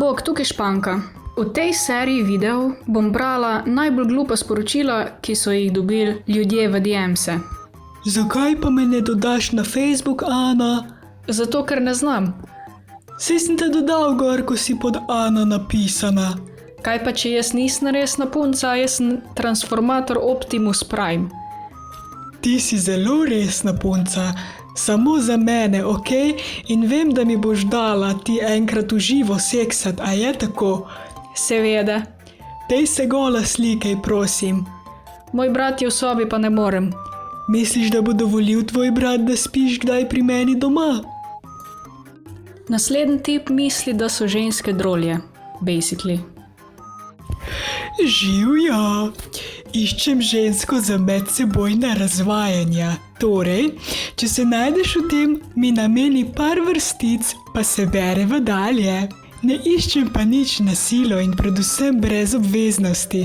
Bog, tukaj Španka. V tej seriji videov bom brala najbolj glupa sporočila, ki so jih dobili ljudje v DM-se. Zakaj pa me ne dodaš na Facebook, Ana? Zato, ker ne znam. Saj sem te dodal gor, ko si pod Ana napisana. Kaj pa, če jaz nisem resna punca, jaz sem transformator Optimus Prime. Ti si zelo resna punca, samo za mene, okej? In vem, da mi boš dala ti enkrat v živo seksat, a je tako? Seveda. Dej se gola slikaj, prosim. Moj brat je v sobi, pa ne morem. Misliš, da bo dovolil tvoj brat, da spiš kdaj pri meni doma? Naslednji tip misli, da so ženske drolje. Basically. Živjo! Iščem žensko za medsebojna razvajanja. Torej, če se najdeš v tem, mi nameni par vrstic, pa se bereva dalje. Ne iščem pa nič na silo in predvsem brez obveznosti.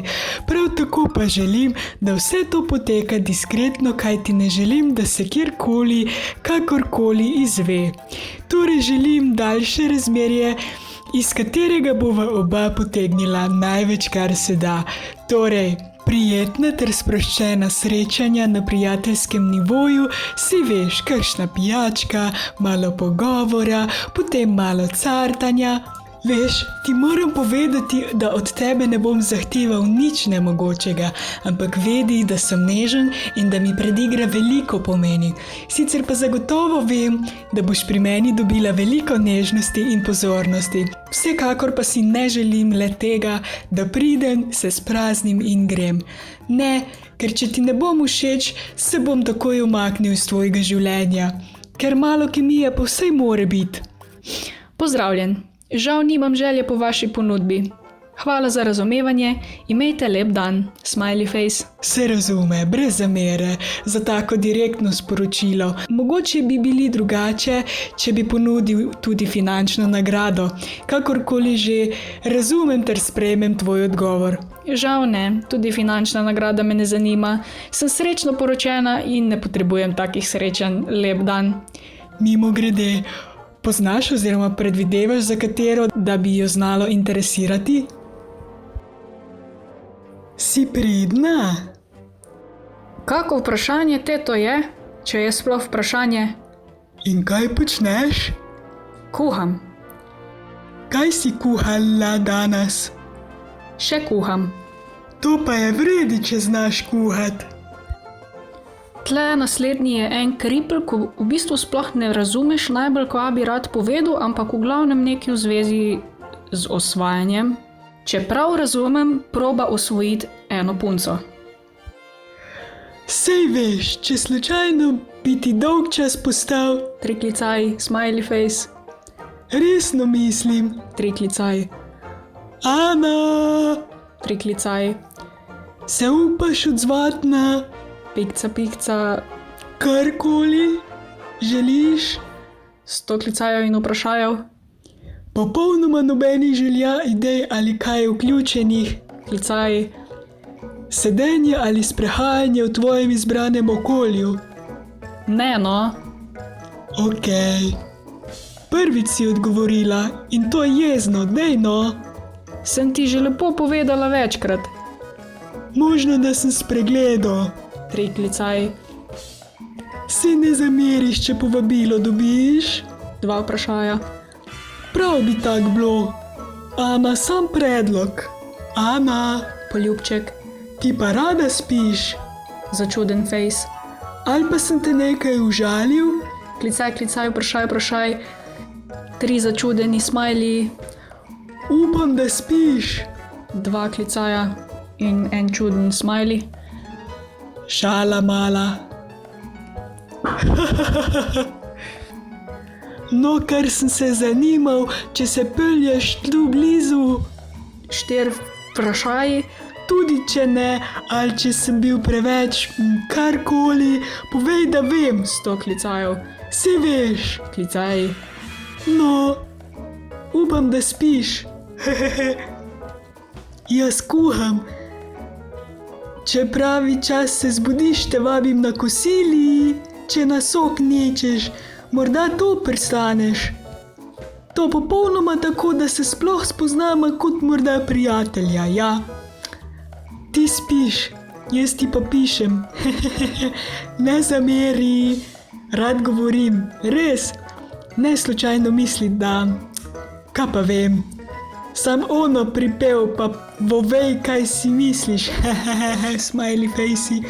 Prav tako pa želim, da vse to poteka diskretno, kajti ne želim, da se kjerkoli, kakorkoli izve. Torej želim daljše razmerje, iz katerega bova oba potegnila največ, kar se da. Torej, prijetna ter sproščena srečanja na prijateljskem nivoju, si veš, kakšna pijačka, malo pogovora, potem malo cartanja. Veš, ti moram povedati, da od tebe ne bom zahteval nič nemogočega, ampak vedi, da sem nežen in da mi predigra veliko pomeni. Sicer pa zagotovo vem, da boš pri meni dobila veliko nežnosti in pozornosti. Vsekakor pa si ne želim le tega, da pridem, se spraznim in grem. Ne, ker če ti ne bom všeč, se bom takoj umaknil iz tvojega življenja. Ker malo kemije pa vsej more biti. Pozdravljen. Žal nimam želje po vaši ponudbi. Hvala za razumevanje, imejte lep dan, smiley face. Se razume, brez zamere, za tako direktno sporočilo. Mogoče bi bili drugače, če bi ponudil tudi finančno nagrado. Kakorkoli že, razumem ter sprejmem tvoj odgovor. Žal ne, tudi finančna nagrada me ne zanima. Sem srečno poročena in ne potrebujem takih srečanj. Lep dan. Mimogrede, poznaš oziroma predvidevaš, za katero, da bi jo znalo interesirati? Si pridna? Kako vprašanje te to je, če je sploh vprašanje? In kaj počneš? Kuham. Kaj si kuhala danes? Še kuham. To pa je vredi, če znaš kuhati. Tle naslednji je en kripl, ko v bistvu sploh ne razumeš najbolj, kva bi rad povedal, ampak v glavnem nekaj v zvezi z osvajanjem. Če prav razumem, proba osvojiti eno punco. Sej veš, če slučajno bi ti dolg čas postal... 3 klicaj, smiley face. Resno mislim. 3 klicaj. Ana! 3 klicaj. Se upaš odzvat na... Pikca, pikca. Karkoli želiš? 100 klicajev in vprašajev. Popolnoma nobenih želja, idej ali kaj vključenih. Klicaj. Sedenje ali sprehajanje v tvojem izbranem okolju. Ne, no. Okej. Prvič si odgovorila in to je jezno, dej no. Sem ti že lepo povedala večkrat. Možno, da sem spregledal. 3 klicaj. Si ne zameriš, če povabilo dobiš? 2 vprašaja. Prav bi tak bilo. Ana, sam predlog. Ana, Poljubček. ti pa rada spiš? Začuden face. Ali pa sem te nekaj užalil? Klicaj, klicaj, vprašaj, vprašaj. 3 začudeni smiley. Upam, da spiš. 2 klicaja in en čuden smiley. Šala mala. No, kar sem se zanimal, če se pelješ tu blizu. 4 vprašaji. Tudi če ne, ali če sem bil preveč, karkoli, povej, da vem. 100 klicajev. Si veš. Klicaj. No, upam, da spiš. Jaz kuham. Če pravi čas se zbudiš, te vabim na kosili. Če na sok nečeš, morda to pristaneš. To popolnoma tako, da se sploh spoznamo kot morda prijatelja, ja. Ti spiš, jaz ti pa pišem. Ne zameri, rad govorim, res. Ne slučajno misli, da, kaj pa vem, sam ono pripel, pa povej, kaj si misliš. Smiley facey.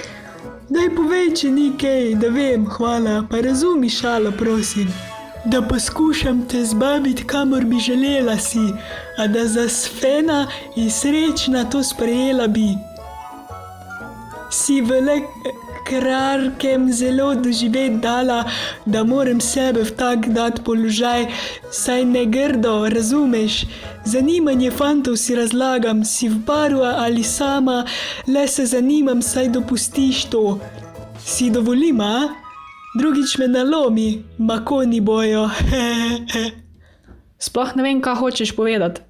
Daj povej, če ni kaj, da vem, hvala, pa razumi šalo, prosim. Da poskušam te zbaviti, kamor bi želela si, a da zasfena in srečna to sprejela bi. Si v le kratkem zelo doživeti dala, da moram sebe v tak dat položaj, saj ne grdo, razumeš? Zanimanje fantov si razlagam, si v paru ali sama, le se zanimam, saj dopustiš to. Si dovolim, a? Drugič me nalomi, makoni bojo. Sploh ne vem, kaj hočeš povedati.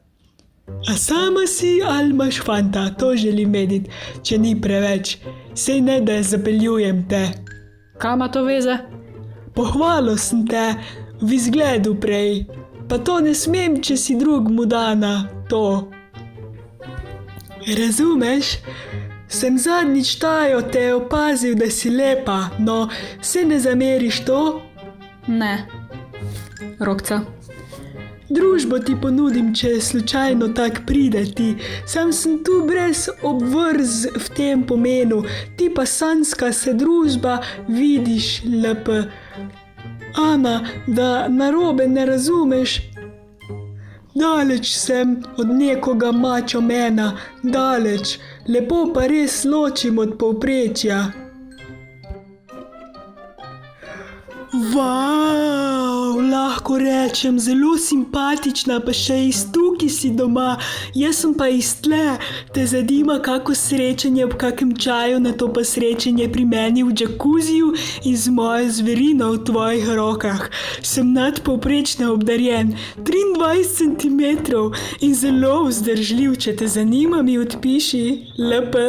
A sama si ali imaš fanta, to želim vedeti, če ni preveč. Sej ne, da zapeljujem te. Kaj ima to veze? Pohvalil sem te v izgledu prej, pa to ne smem, če si drug mu dana, to. Razumeš? Sem zadnjič tajo te opazil, da si lepa, no, se ne zameriš to? Ne. Rokca. Družbo ti ponudim, če slučajno tak pride ti. Sam sem tu brez obvrz v tem pomenu, ti pa sanska se družba vidiš lepo. Ana, da narobe ne razumeš. Daleč sem od nekoga mačo mena, daleč, lepo pa res ločim od povprečja. Wow, lahko rečem, zelo simpatična, pa še iz tukaj si doma, jaz sem pa iz tle, te zanima kako srečanje ob kakem čaju, na to pa srečanje pri meni v džakuziju in z mojo zverino v tvojih rokah. Sem nadpovprečno obdarjen, 23 centimetrov in zelo vzdržljiv, če te zanima, mi odpiši, lepo.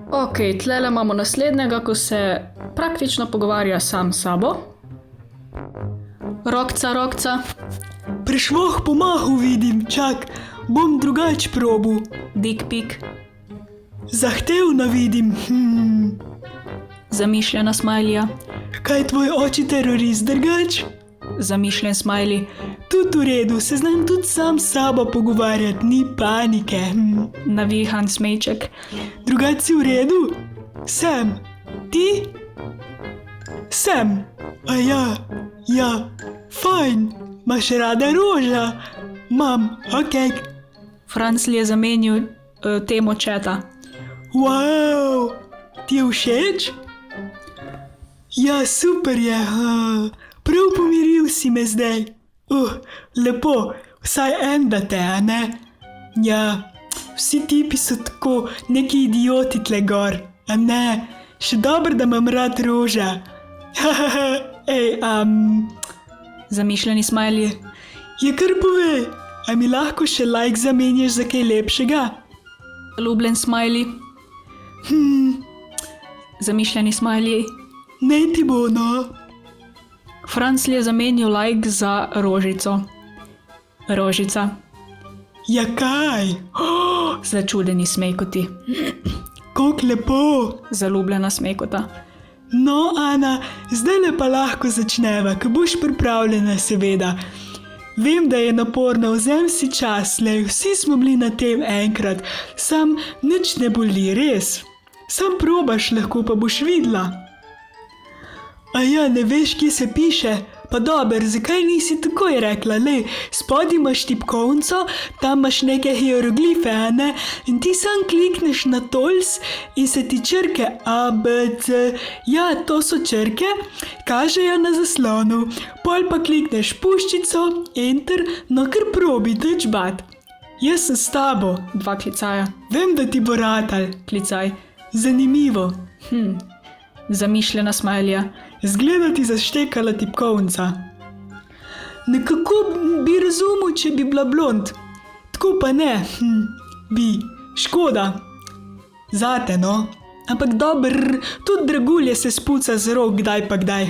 Ok, tlele imamo naslednjega, ko se praktično pogovarja sam s sabo. Rokca, rokca. Prešvoh po mahu vidim, čak, bom drugač probu. Dick pic. Zahtevno vidim, Zamišljena smajlija. Kaj tvoj oči terorist drugač? Zamišljen smajli. Tudi v redu, se znam tudi sam s sabo pogovarjati, ni panike. Navihan smejček. Drugač si v redu? Sem. Ti? Sem. A ja, fajn. Maš rada roža? Mam, okej. Francl je zamenil temo četa. Wow, ti je všeč? Ja, super je. Prav pomiril si me zdaj. Lepo, vsaj en da te, a ne? Ja, vsi tipi so tako neki idioti tle gor, a ne? Še dobro, da imam rad roža. Ej, Zamišljeni smajli. Je kar povej, a mi lahko še like zamenjaš za kaj lepšega? Zaljubljen smajli. Zamišljeni smajli. Ne ti bo, no. Francl je zamenil like za rožico. Rožica. Ja kaj? Začudeni smejkoti. Koliko lepo. Zaljubljena smejkota. No, Ana, zdaj pa lahko začneva, ko boš pripravljena, seveda. Vem, da je naporno, vzem si čas, le vsi smo bili na tem enkrat, sam nič ne boli, res. Sam probaš, lahko pa boš videla. A ja, ne veš, kje se piše? Pa dober, zakaj nisi takoj rekla, lej, spodaj imaš tipkovnico, tam imaš neke hieroglife, a ne? In ti sam klikneš na tols in se ti črke A, B, C, ja, to so črke, kažejo na zaslonu. Pol pa klikneš puščico, enter, no kar probi, teč bat. Jaz sem s tabo. 2 klicaja. Vem, da ti bo ratal. Klicaj. Zanimivo. Zamišljena smajlija. Zgleda ti zaštekala tipkovnica. Nekako bi razumel, če bi bila blond. Tako pa ne. Bi. Škoda. Zate, no. Ampak dober, tudi dragulje se spuca z rok, kdaj pa kdaj.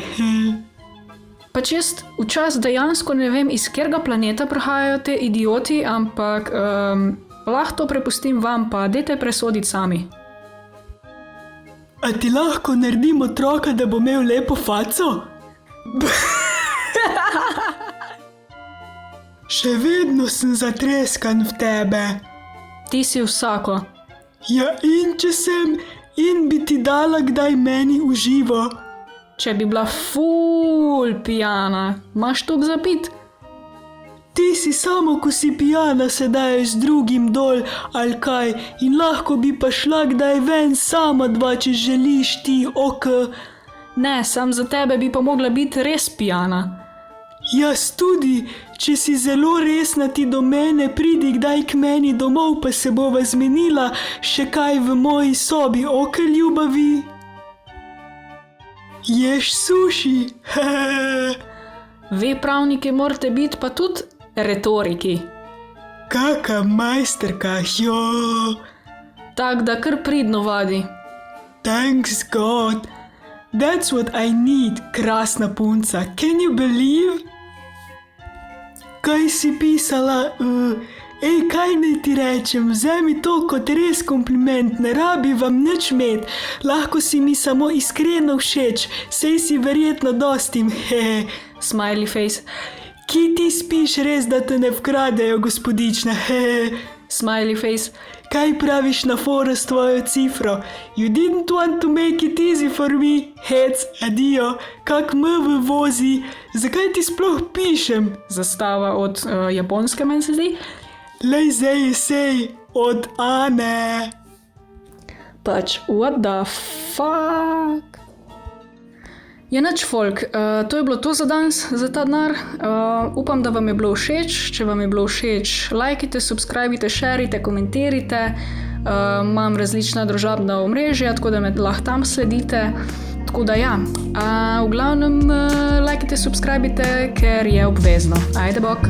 Pač jaz včasih dejansko ne vem, iz katerega planeta prihajajo te idioti, ampak lahko to prepustim vam, pa dajte presoditi sami. A ti lahko naredim otroka, da bo imel lepo faco? Še vedno sem zatreskan v tebe. Ti si vsako. Ja, in če sem, in bi ti dala kdaj meni v živo. Če bi bila ful pijana, imaš toliko za pit? Ti si samo, ko si pijana, se daješ z drugim dol ali kaj in lahko bi pa šla kdaj ven sama dva, če želiš ti, ok. Ne, sam za tebe bi pa mogla biti res pijana. Jaz tudi, če si zelo resna ti do mene, pridi kdaj k meni domov, pa se bova zmenila še kaj v moji sobi, ok, ljubavi? Ješ suši? Ve pravniki morate biti pa tudi retoriki. Kaka majsterka, jo. Tak, da kar pridno vadi. Thanks God. That's what I need, krasna punca. Can you believe? Kaj si pisala? Kaj naj ti rečem? Vzemi to kot res kompliment, ne rabi vam nič med. Lahko si mi samo iskreno všeč, sej si verjetno dostim, Smiley face. Ki ti spiš res, da te ne vkradejo, gospodična, Smiley face. Kaj praviš na foro s tvojo cifro? You didn't want to make it easy for me. Hec, adijo, kak v vozi. Zakaj ti sploh pišem? Zastava od Japonske, meni se zdi. Lej zdaj sej od Ane. Pač, what the fuck? Je nič, folk, to je bilo to za danes, za ta denar. Upam, da vam je bilo všeč. Če vam je bilo všeč, lajkite, subscribite, šerite, komentirajte. Imam različna družabna omrežja, tako da me lahko tam sledite. Tako da ja, v glavnem lajkite, subscribite, ker je obvezno. Ajde bok!